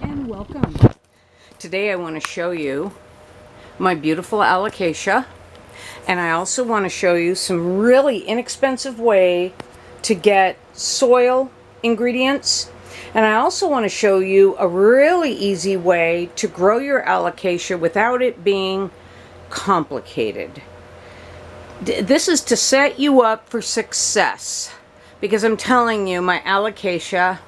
and welcome. Today I want to show you my beautiful alocasia, and I also want to show you some really inexpensive way to get soil ingredients, and I also want to show you a really easy way to grow your alocasia without it being complicated. This is to set you up for success, because I'm telling you, my alocasia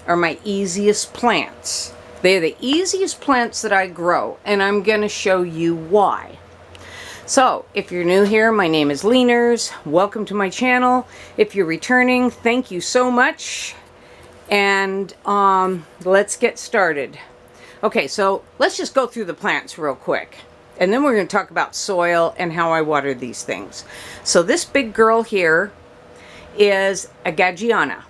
are my easiest plants. They're the easiest plants that I grow, and I'm going to show you why. So, if you're new here, my name is Leaners. Welcome to my channel. If you're returning, thank you so much. And let's get started. Okay, so let's just go through the plants real quick. And then we're going to talk about soil and how I water these things. So this big girl here is a Gagiana.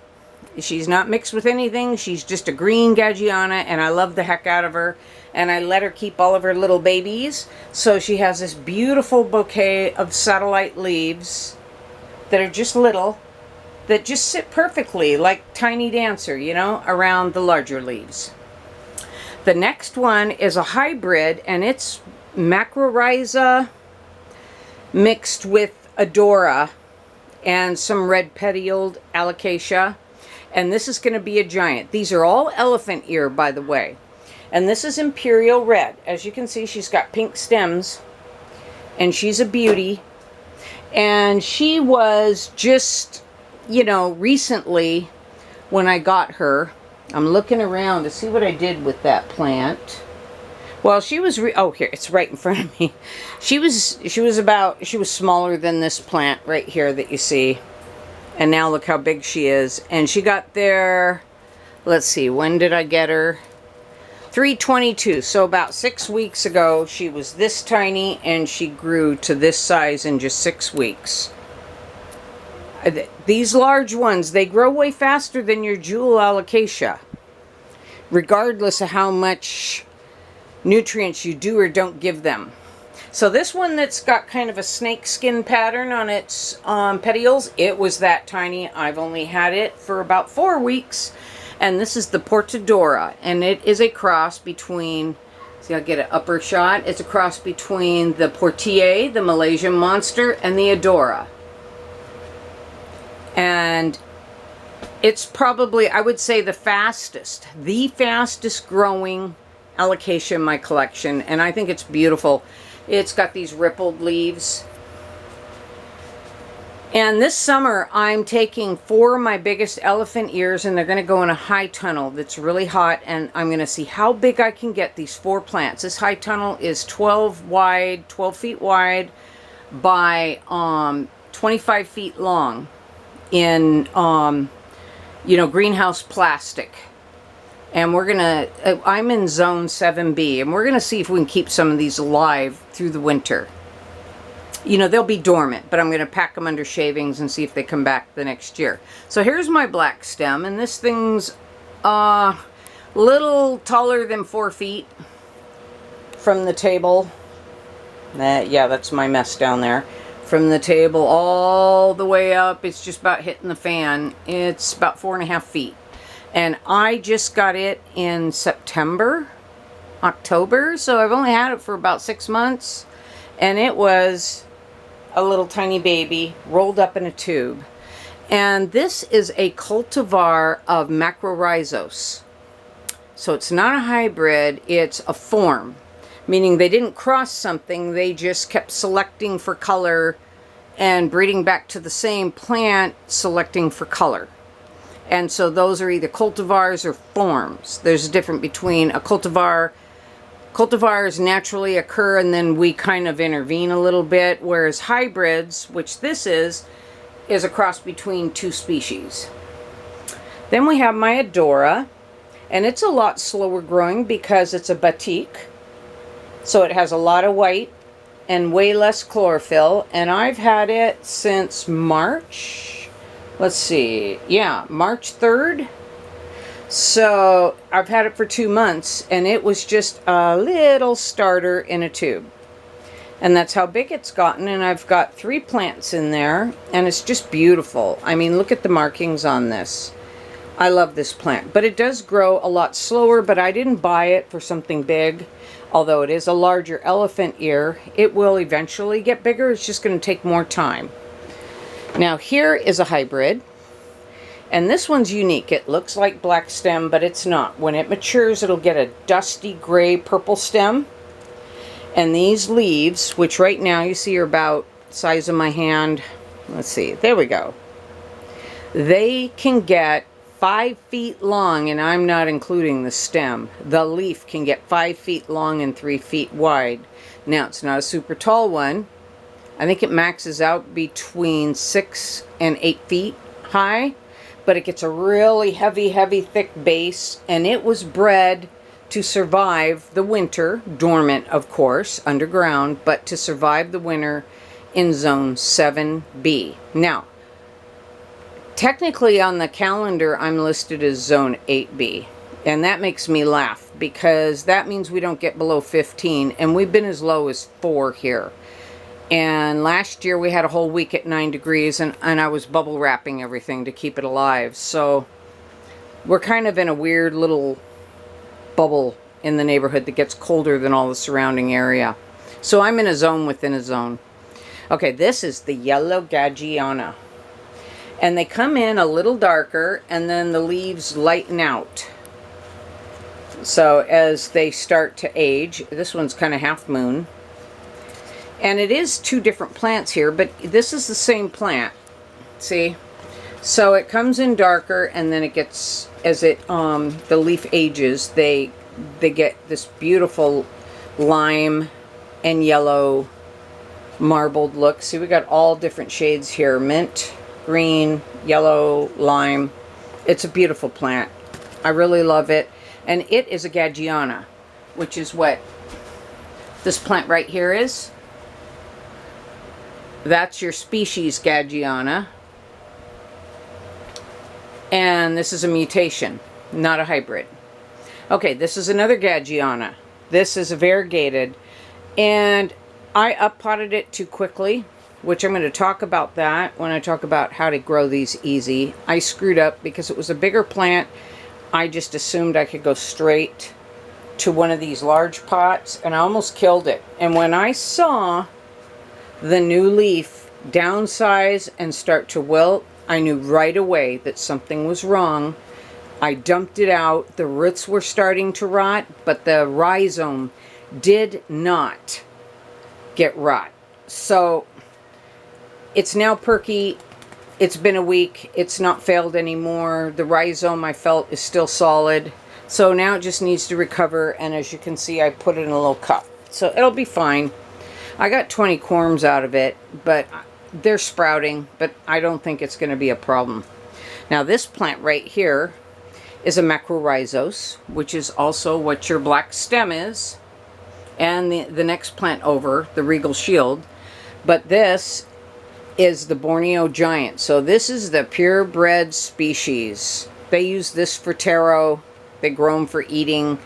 She's not mixed with anything. She's just a green Gagiana, and I love the heck out of her. And I let her keep all of her little babies. So she has this beautiful bouquet of satellite leaves that are just little, that just sit perfectly like Tiny Dancer, you know, around the larger leaves. The next one is a hybrid, and it's Macrorrhiza mixed with Adora and some red petioled alocasia. And this is going to be a giant. These are all elephant ear, by the way. And this is Imperial Red. As you can see, she's got pink stems. And she's a beauty. And she was just, you know, recently when I got her. I'm looking around to see what I did with that plant. Well, she was, oh, here, it's right in front of me. She was smaller than this plant right here that you see. And now look how big she is. And she got there, let's see, when did I get her? 3/22. So about 6 weeks ago, she was this tiny, and she grew to this size in just 6 weeks. These large ones, they grow way faster than your Jewel Alocasia, regardless of how much nutrients you do or don't give them. So this one that's got kind of a snake skin pattern on its petioles, it was that tiny. I've only had it for about 4 weeks. And this is the Portadora, and it is a cross between, see, I'll get an upper shot. It's a cross between the Portier, the Malaysian monster, and the Adora. And it's probably, I would say, the fastest growing alocasia in my collection, and I think it's beautiful. It's got these rippled leaves. And this summer I'm taking 4 of my biggest elephant ears, and they're going to go in a high tunnel that's really hot, and I'm going to see how big I can get these 4 plants. This high tunnel is 12 feet wide by 25 feet long in you know, greenhouse plastic. And we're gonna, I'm in zone 7B, and we're gonna see if we can keep some of these alive through the winter. You know, they'll be dormant, but I'm gonna pack them under shavings and see if they come back the next year. So here's my black stem, and this thing's little taller than 4 feet from the table. Yeah, that's my mess down there. From the table all the way up, it's just about hitting the fan. It's about 4.5 feet. And I just got it in September, October, so I've only had it for about 6 months. And it was a little tiny baby rolled up in a tube. And this is a cultivar of Macrorrhizos. So it's not a hybrid, it's a form. Meaning they didn't cross something, they just kept selecting for color and breeding back to the same plant, selecting for color. And so those are either cultivars or forms. There's a difference between a cultivar. Cultivars naturally occur, and then we kind of intervene a little bit, whereas hybrids, which this is a cross between 2 species. Then we have my Adora, and it's a lot slower growing because it's a batik. So it has a lot of white and way less chlorophyll, and I've had it since March. Let's see, yeah, March 3rd. So I've had it for 2 months, and it was just a little starter in a tube. And that's how big it's gotten, and I've got 3 plants in there, and it's just beautiful. I mean, look at the markings on this. I love this plant, but it does grow a lot slower, but I didn't buy it for something big. Although it is a larger elephant ear, it will eventually get bigger. It's just going to take more time. Now here is a hybrid, and this one's unique. It looks like black stem, but it's not. When it matures, it'll get a dusty gray purple stem. And these leaves, which right now you see are about the size of my hand. Let's see, there we go. They can get 5 feet long, and I'm not including the stem. The leaf can get 5 feet long and 3 feet wide. Now, it's not a super tall one. I think it maxes out between 6 and 8 feet high, but it gets a really heavy, thick base, and it was bred to survive the winter, dormant of course, underground, but to survive the winter in zone 7B. Now, technically on the calendar I'm listed as zone 8B, and that makes me laugh because that means we don't get below 15, and we've been as low as 4 here. And last year we had a whole week at 9 degrees, and I was bubble wrapping everything to keep it alive. So we're kind of in a weird little bubble in the neighborhood that gets colder than all the surrounding area. So I'm in a zone within a zone. Okay, this is the yellow Gagiana. And they come in a little darker, and then the leaves lighten out. So as they start to age, this one's kind of half moon. And it is 2 different plants here, but this is the same plant. See? So it comes in darker, and then it gets, as it the leaf ages, they get this beautiful lime and yellow marbled look. See, we got all different shades here: mint, green, yellow, lime. It's a beautiful plant. I really love it. And it is a Gagiana, which is what this plant right here is. That's your species Gagiana. And this is a mutation, not a hybrid. Okay, this is another Gagiana. This is a variegated, and I up-potted it too quickly, which I'm going to talk about that when I talk about how to grow these easy. I screwed up because it was a bigger plant. I just assumed I could go straight to one of these large pots, and I almost killed it. And when I saw the new leaf downsize and start to wilt, I knew right away that something was wrong. I dumped it out. The roots were starting to rot, but the rhizome did not get rot. So it's now perky. It's been a week. It's not failed anymore. The rhizome, I felt, is still solid. So now it just needs to recover, and as you can see, I put it in a little cup. So it'll be fine. I got 20 corms out of it, but they're sprouting, but I don't think it's going to be a problem. Now this plant right here is a macrorhizos, which is also what your black stem is, and the next plant over, the regal shield. But this is the Borneo giant. So this is the purebred species. They use this for taro. They grow them for eating.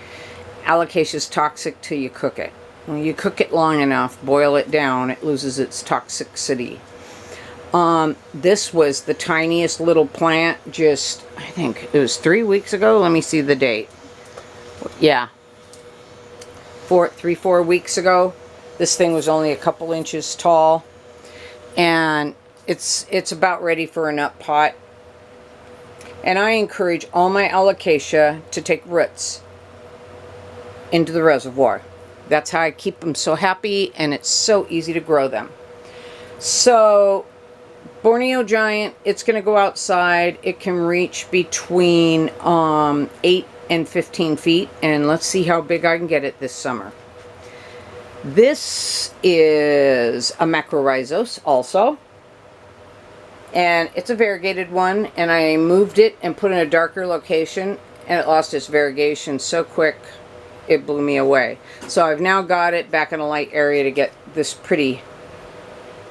Alocasia is toxic till you cook it. When you cook it long enough, boil it down, it loses its toxicity. This was the tiniest little plant, just, I think it was 3 weeks ago. Let me see the date. Yeah. 4 weeks ago. This thing was only a couple inches tall. And it's about ready for an up pot. And I encourage all my Alocasia to take roots into the reservoir. That's how I keep them so happy, and it's so easy to grow them. So Borneo giant, it's going to go outside. It can reach between 8 and 15 feet, and let's see how big I can get it this summer. This is a macrorhizos also, and it's a variegated one, and I moved it and put it in a darker location, and it lost its variegation so quick it blew me away. So I've now got it back in a light area to get this pretty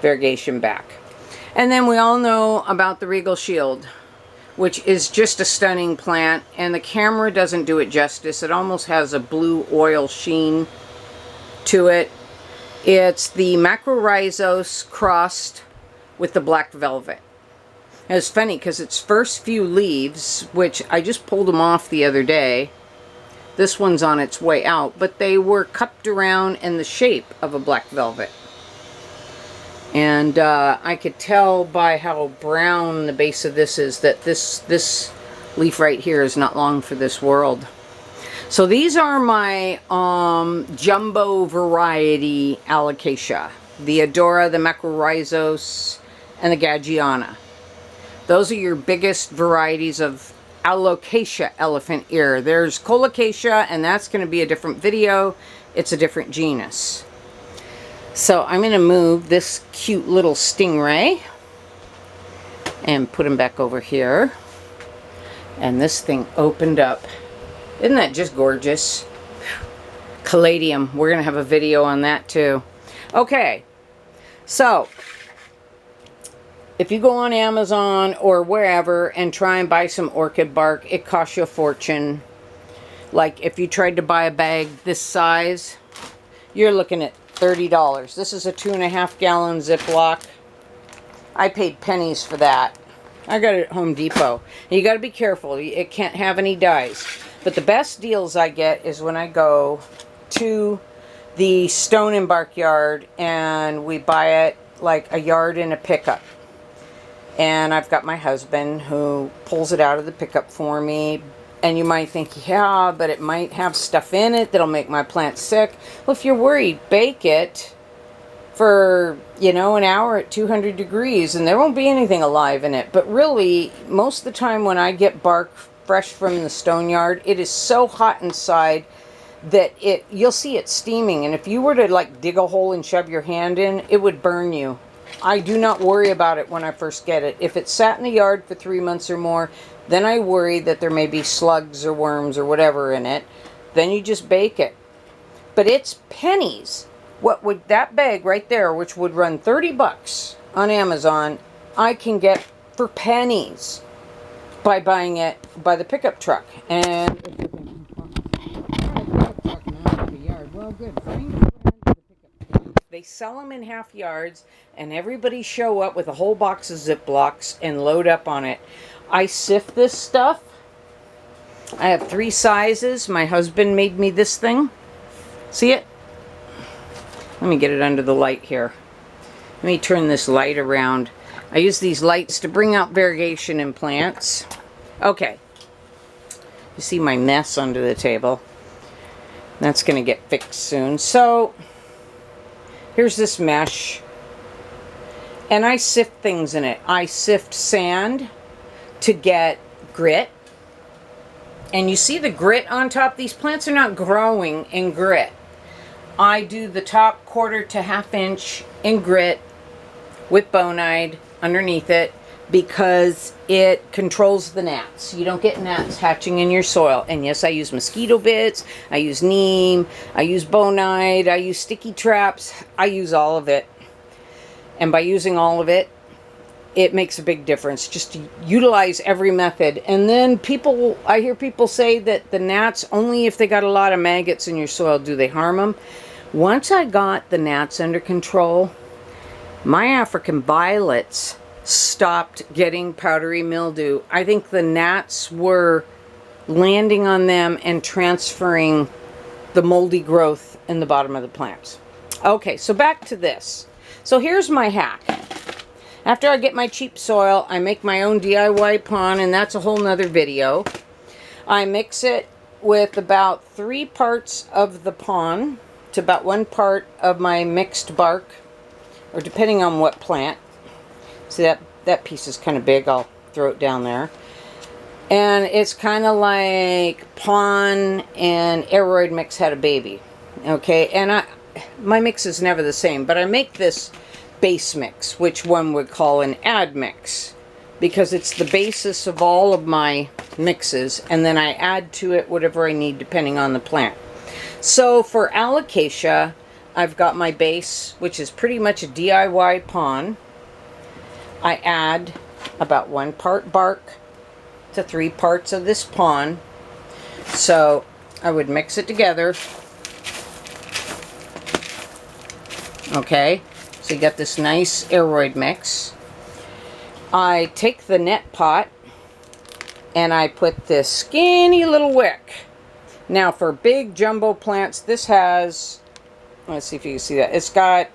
variegation back. And then we all know about the regal shield, which is just a stunning plant, and the camera doesn't do it justice. It almost has a blue oil sheen to it. It's the macrorhizos crossed with the black velvet. It's funny because its first few leaves, which I just pulled them off the other day, this one's on its way out, but they were cupped around in the shape of a black velvet. And I could tell by how brown the base of this is that this leaf right here is not long for this world. So these are my jumbo variety Alocasia. The Adora, the Macrorhizos, and the Gagiana. Those are your biggest varieties of Alocasia elephant ear. There's Colocasia, and that's going to be a different video. It's a different genus. So I'm going to move this cute little stingray and put him back over here. And this thing opened up. Isn't that just gorgeous? Caladium. We're going to have a video on that too. Okay. So if you go on Amazon or wherever and try and buy some orchid bark, it costs you a fortune. Like if you tried to buy a bag this size, you're looking at $30. This is a 2.5 gallon Ziploc. I paid pennies for that. I got it at Home Depot. And you got to be careful. It can't have any dyes. But the best deals I get is when I go to the Stone and Bark yard and we buy it like a yard in a pickup. And I've got my husband who pulls it out of the pickup for me. And you might think, yeah, but it might have stuff in it that'll make my plant sick. Well, if you're worried, bake it for, you know, an hour at 200 degrees and there won't be anything alive in it. But really, most of the time when I get bark fresh from the stone yard, it is so hot inside that you'll see it steaming. And if you were to like dig a hole and shove your hand in, it would burn you. I do not worry about it when I first get it. If it's sat in the yard for 3 months or more, then I worry that there may be slugs or worms or whatever in it. Then you just bake it. But it's pennies. What would that bag right there, which would run 30 bucks on Amazon, I can get for pennies by buying it by the pickup truck. And well, good. They sell them in half yards, and everybody show up with a whole box of Ziplocs and load up on it. I sift this stuff. I have 3 sizes. My husband made me this thing. See it? Let me get it under the light here. Let me turn this light around. I use these lights to bring out variegation in plants. Okay. You see my mess under the table. That's going to get fixed soon. So, here's this mesh. And I sift things in it. I sift sand to get grit. And you see the grit on top? These plants are not growing in grit. I do the top 1/4 to 1/2 inch in grit with bonide underneath it because it controls the gnats. You don't get gnats hatching in your soil. And yes, I use mosquito bits, I use neem, I use bonide, I use sticky traps, I use all of it. And by using all of it, it makes a big difference. Just to utilize every method. And then I hear people say that the gnats, only if they got a lot of maggots in your soil do they harm them. Once I got the gnats under control, my African violets stopped getting powdery mildew. I think the gnats were landing on them and transferring the moldy growth in the bottom of the plants. Okay, so back to this. So here's my hack. After I get my cheap soil, I make my own DIY pond, and that's a whole nother video. I mix it with about 3 parts of the pond to about 1 part of my mixed bark, or depending on what plant. See, that piece is kind of big. I'll throw it down there. And it's kind of like pond and aeroid mix had a baby. Okay, and my mix is never the same, but I make this base mix, which one would call an add mix, because it's the basis of all of my mixes, and then I add to it whatever I need depending on the plant. So for Alocasia, I've got my base, which is pretty much a DIY pond. I add about 1 part bark to 3 parts of this pond. So I would mix it together. Okay, so you got this nice aeroid mix. I take the net pot and I put this skinny little wick. Now for big jumbo plants, this has, let's see if you can see that. It's got,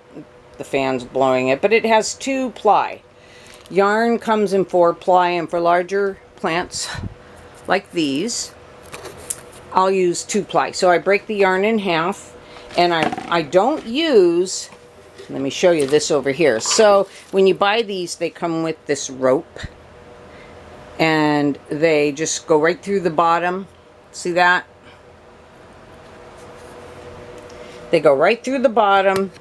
the fan's blowing it, but it has 2 ply. Yarn comes in 4 ply, and for larger plants like these, I'll use 2 ply. So I break the yarn in half, and I don't use, let me show you this over here. So when you buy these, they come with this rope, and they just go right through the bottom. See that? They go right through the bottom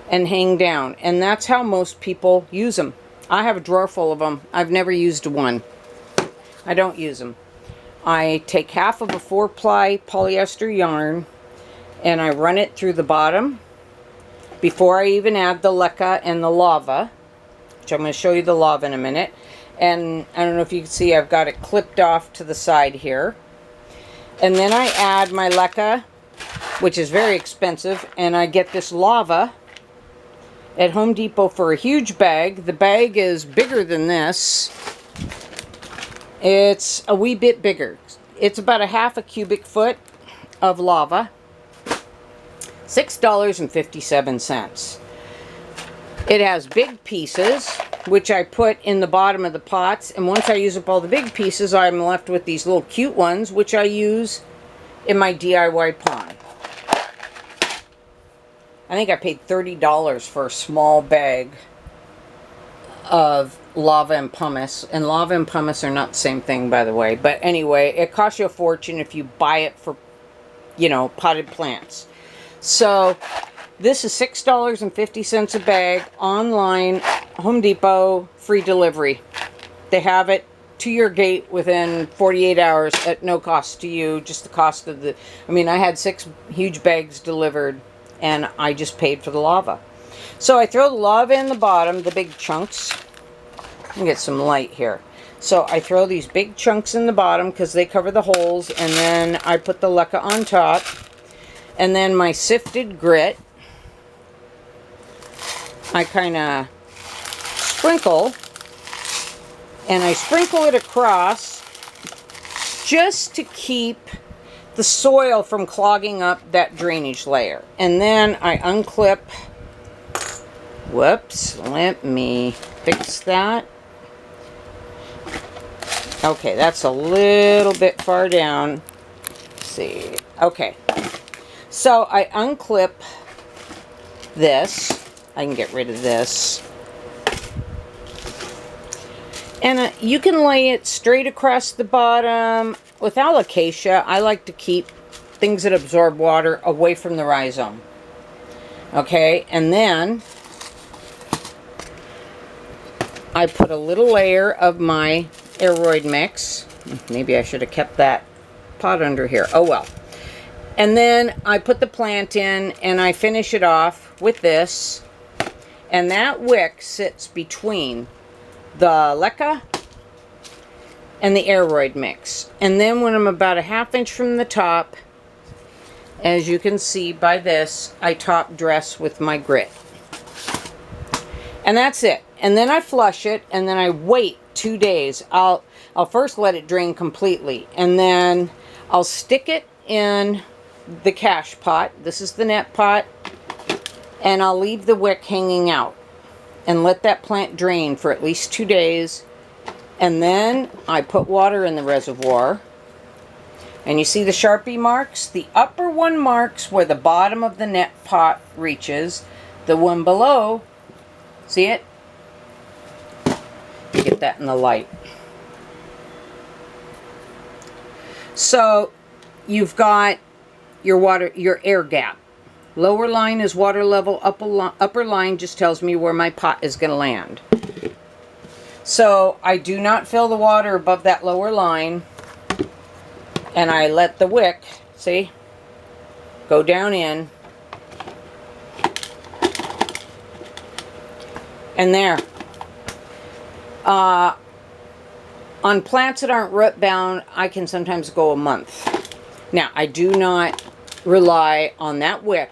and hang down, and that's how most people use them. I have a drawer full of them. I've never used one. I don't use them. I take half of a 4 ply polyester yarn and I run it through the bottom before I even add the leca and the lava, which I'm going to show you the lava in a minute. And I don't know if you can see, I've got it clipped off to the side here. And then I add my leca, which is very expensive, and I get this lava at Home Depot for a huge bag. The bag is bigger than this. It's a wee bit bigger. It's about a half a cubic foot of lava. $6.57. It has big pieces, which I put in the bottom of the pots, and once I use up all the big pieces, I'm left with these little cute ones, which I use in my DIY pond. I think I paid $30 for a small bag of lava and pumice. And lava and pumice are not the same thing, by the way. But anyway, it costs you a fortune if you buy it for, you know, potted plants. So this is $6.50 a bag, online, Home Depot, free delivery. They have it to your gate within 48 hours at no cost to you, just the cost of the, I mean, I had 6 huge bags delivered, and I just paid for the lava. So I throw the lava in the bottom, the big chunks. Let me get some light here. So I throw these big chunks in the bottom because they cover the holes, and then I put the leca on top. And then my sifted grit, I kind of sprinkle, and I sprinkle it across just to keep the soil from clogging up that drainage layer. And then I unclip, whoops, let me fix that. Okay, that's a little bit far down. Let's see, okay. So I unclip this. I can get rid of this. And you can lay it straight across the bottom. With alocasia, I like to keep things that absorb water away from the rhizome. Okay, and then I put a little layer of my aeroid mix. Maybe I should have kept that pot under here. Oh well. And then I put the plant in and I finish it off with this. And that wick sits between the leca and the aeroid mix. And then when I'm about a ½ inch from the top, as you can see by this, I top dress with my grit. And that's it. And then I flush it, and then I wait 2 days. I'll first let it drain completely, and then I'll stick it in the cache pot. This is the net pot. And I'll leave the wick hanging out and let that plant drain for at least 2 days. And then I put water in the reservoir. And you see the Sharpie marks? The upper one marks where the bottom of the net pot reaches. The one below, see it? You get that in the light. So you've got your water, your air gap. Lower line is water level, upper line just tells me where my pot is going to land. So I do not fill the water above that lower line, and I let the wick, see, go down in, and there. On plants that aren't root bound, I can sometimes go a month. Now, I do not rely on that wick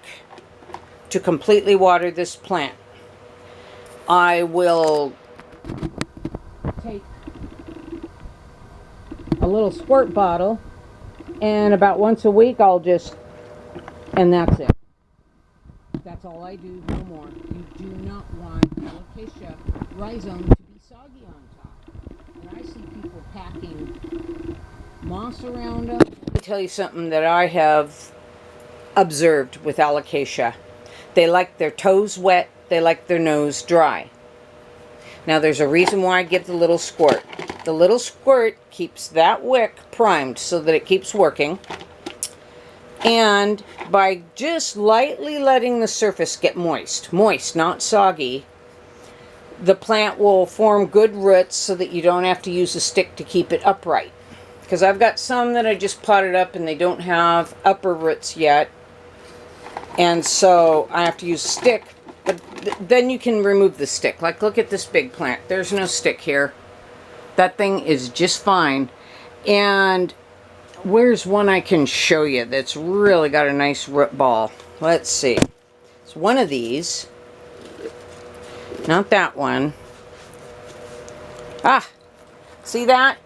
to completely water this plant. I will little squirt bottle, and about once a week I'll just, and that's it. That's all I do, no more. You do not want alocasia rhizome to be soggy on top. And I see people packing moss around them. Let me tell you something that I have observed with alocasia. They like their toes wet, they like their nose dry. Now there's a reason why I give the little squirt. The little squirt keeps that wick primed so that it keeps working. And by just lightly letting the surface get moist, not soggy, the plant will form good roots so that you don't have to use a stick to keep it upright. Because I've got some that I just potted up and they don't have upper roots yet. And so I have to use a stick. But then you can remove the stick. Like, look at this big plant. There's no stick here. That thing is just fine. And where's one I can show you that's really got a nice root ball? Let's see. It's one of these. Not that one. Ah, see that?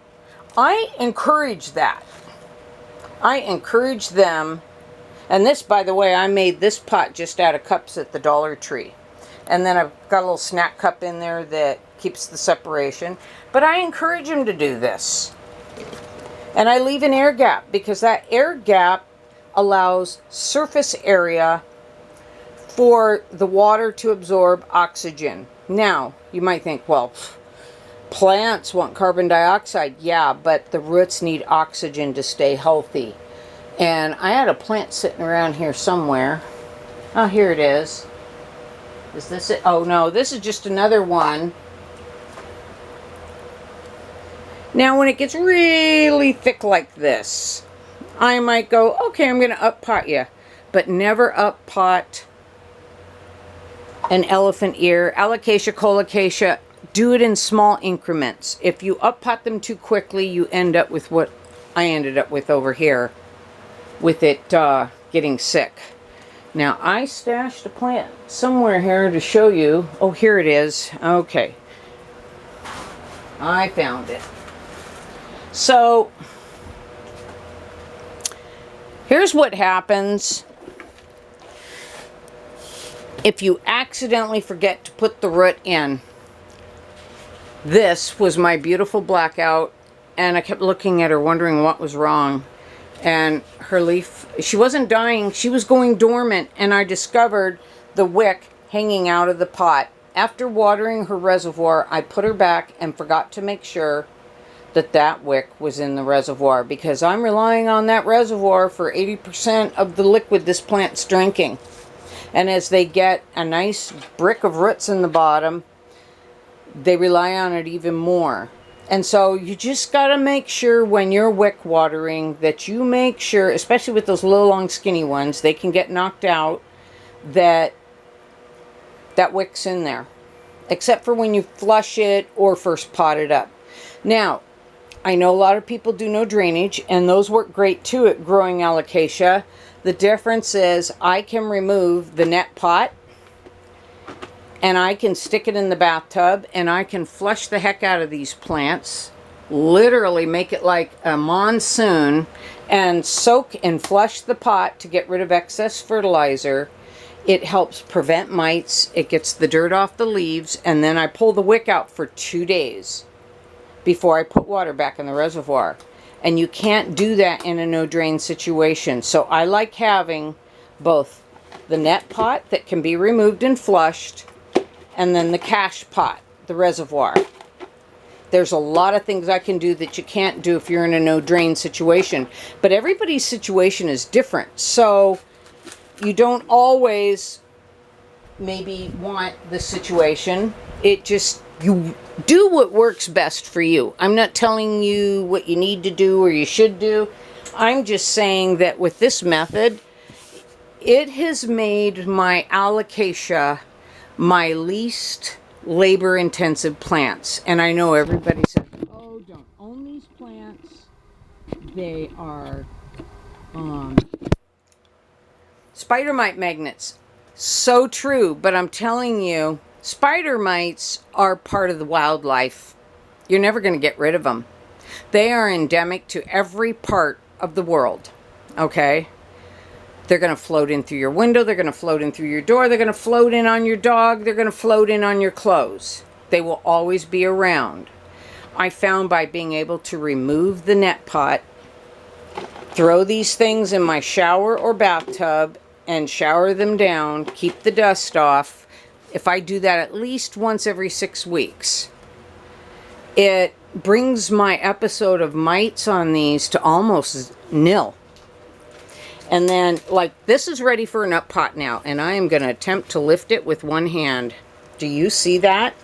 I encourage that. I encourage them. And this, by the way, I made this pot just out of cups at the Dollar Tree. And then I've got a little snack cup in there that keeps the separation. But I encourage them to do this. And I leave an air gap because that air gap allows surface area for the water to absorb oxygen. Now, you might think, well, plants want carbon dioxide. Yeah, but the roots need oxygen to stay healthy. And I had a plant sitting around here somewhere. Oh, here it is. Is this it? Oh, no, this is just another one. Now, when it gets really thick like this, I might go, okay, I'm going to up pot you. But never up pot an elephant ear. Alocasia, colocasia, do it in small increments. If you up pot them too quickly, you end up with what I ended up with over here, with it getting sick. Now, I stashed a plant somewhere here to show you. Oh, here it is. Okay. I found it. So, here's what happens if you accidentally forget to put the root in. This was my beautiful blackout, and I kept looking at her wondering what was wrong. And her leaf, she wasn't dying, she was going dormant, and I discovered the wick hanging out of the pot. After watering her reservoir, I put her back and forgot to make sure that that wick was in the reservoir, because I'm relying on that reservoir for 80% of the liquid this plant's drinking. And as they get a nice brick of roots in the bottom, they rely on it even more. And so you just got to make sure when you're wick watering that you make sure, especially with those little long skinny ones, they can get knocked out, that that wick's in there. Except for when you flush it or first pot it up. Now, I know a lot of people do no drainage, and those work great too at growing alocasia. The difference is I can remove the net pot, and I can stick it in the bathtub, and I can flush the heck out of these plants. Literally make it like a monsoon, and soak and flush the pot to get rid of excess fertilizer. It helps prevent mites. It gets the dirt off the leaves, and then I pull the wick out for 2 days before I put water back in the reservoir. And you can't do that in a no-drain situation. So I like having both the net pot that can be removed and flushed, and then the cache pot, the reservoir. There's a lot of things I can do that you can't do if you're in a no-drain situation. But everybody's situation is different. So you don't always maybe want the situation. It just, you do what works best for you. I'm not telling you what you need to do or you should do. I'm just saying that with this method, it has made my alocasia my least labor-intensive plants. And I know everybody says, oh, don't own these plants. They are spider mite magnets. So true, but I'm telling you, spider mites are part of the wildlife. You're never going to get rid of them. They are endemic to every part of the world, okay? They're going to float in through your window. They're going to float in through your door. They're going to float in on your dog. They're going to float in on your clothes. They will always be around. I found by being able to remove the net pot, throw these things in my shower or bathtub, and shower them down, keep the dust off. If I do that at least once every 6 weeks, it brings my episode of mites on these to almost nil. And then, like, this is ready for a nut pot now, and I am going to attempt to lift it with one hand. Do you see that?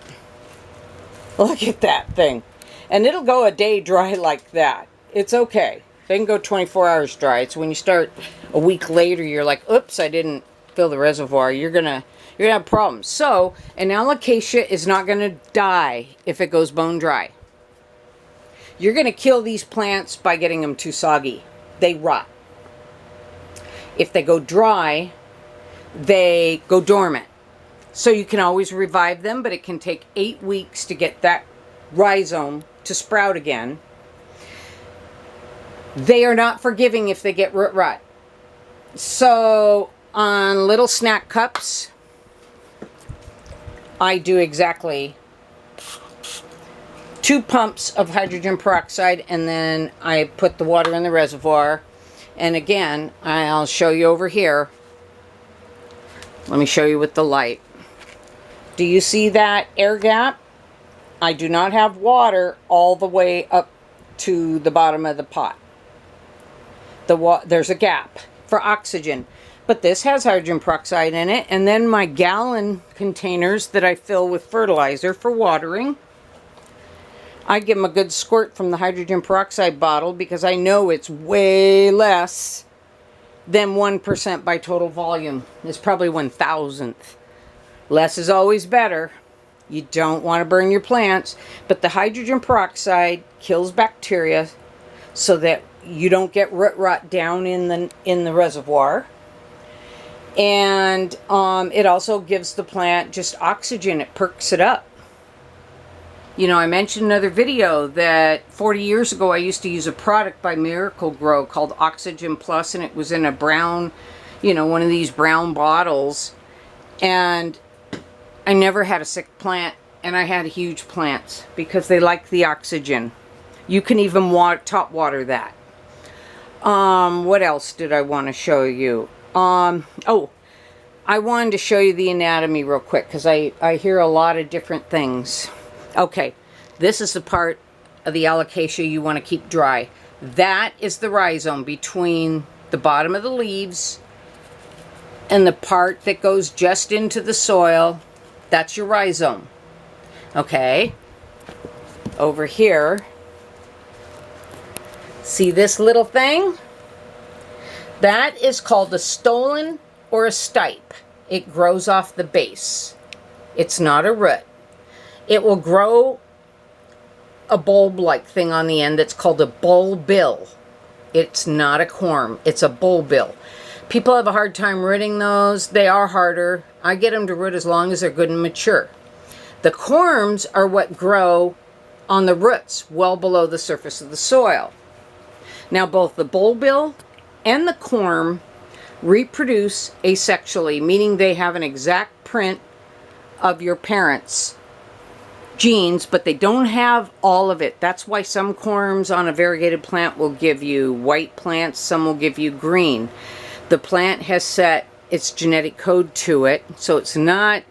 Look at that thing. And it'll go a day dry like that. It's okay. They can go 24 hours dry. It's when you start a week later, you're like, oops, I didn't fill the reservoir. You're gonna have problems. So, an alocasia is not going to die if it goes bone dry. You're going to kill these plants by getting them too soggy. They rot. If they go dry, they go dormant. So you can always revive them, but it can take 8 weeks to get that rhizome to sprout again. They are not forgiving if they get root rot. So on little snack cups, I do exactly 2 pumps of hydrogen peroxide, and then I put the water in the reservoir. And again, I'll show you over here. Let me show you with the light. Do you see that air gap? I do not have water all the way up to the bottom of the pot. There's a gap for oxygen. But this has hydrogen peroxide in it. And then my gallon containers that I fill with fertilizer for watering, I give them a good squirt from the hydrogen peroxide bottle because I know it's way less than 1% by total volume. It's probably 1,000th. Less is always better. You don't want to burn your plants, but the hydrogen peroxide kills bacteria so that you don't get root rot down in the reservoir. And it also gives the plant just oxygen. It perks it up. You know, I mentioned in another video that 40 years ago I used to use a product by Miracle Grow called Oxygen Plus, and it was in a brown, you know, one of these brown bottles. And I never had a sick plant, and I had huge plants because they like the oxygen. You can even top water that. What else did I want to show you? Oh, I wanted to show you the anatomy real quick because I hear a lot of different things. Okay, this is the part of the alocasia you want to keep dry. That is the rhizome between the bottom of the leaves and the part that goes just into the soil. That's your rhizome. Okay, over here, see this little thing? That is called a stolon or a stipe. It grows off the base. It's not a root. It will grow a bulb-like thing on the end that's called a bulbil. It's not a corm. It's a bulbil. People have a hard time rooting those. They are harder. I get them to root as long as they're good and mature. The corms are what grow on the roots well below the surface of the soil. Now both the bulbil and the corm reproduce asexually, meaning they have an exact print of your parents' genes, but they don't have all of it. That's why some corms on a variegated plant will give you white plants, some will give you green. The plant has set its genetic code to it, so it's not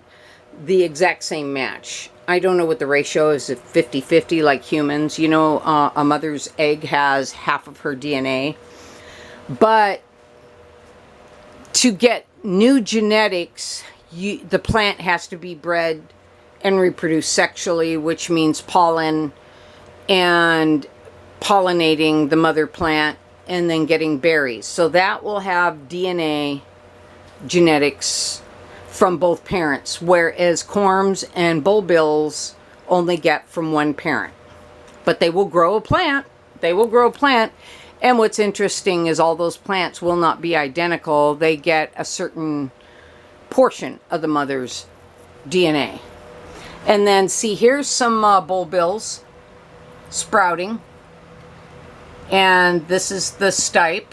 the exact same match. I don't know what the ratio is, 50-50 like humans. You know, a mother's egg has half of her DNA. But to get new genetics, the plant has to be bred and reproduce sexually, which means pollen and pollinating the mother plant and then getting berries. So that will have DNA genetics from both parents, whereas corms and bulbils only get from one parent. But they will grow a plant. They will grow a plant. And what's interesting is all those plants will not be identical. They get a certain portion of the mother's DNA. And then see, here's some bulbils sprouting. And this is the stipe.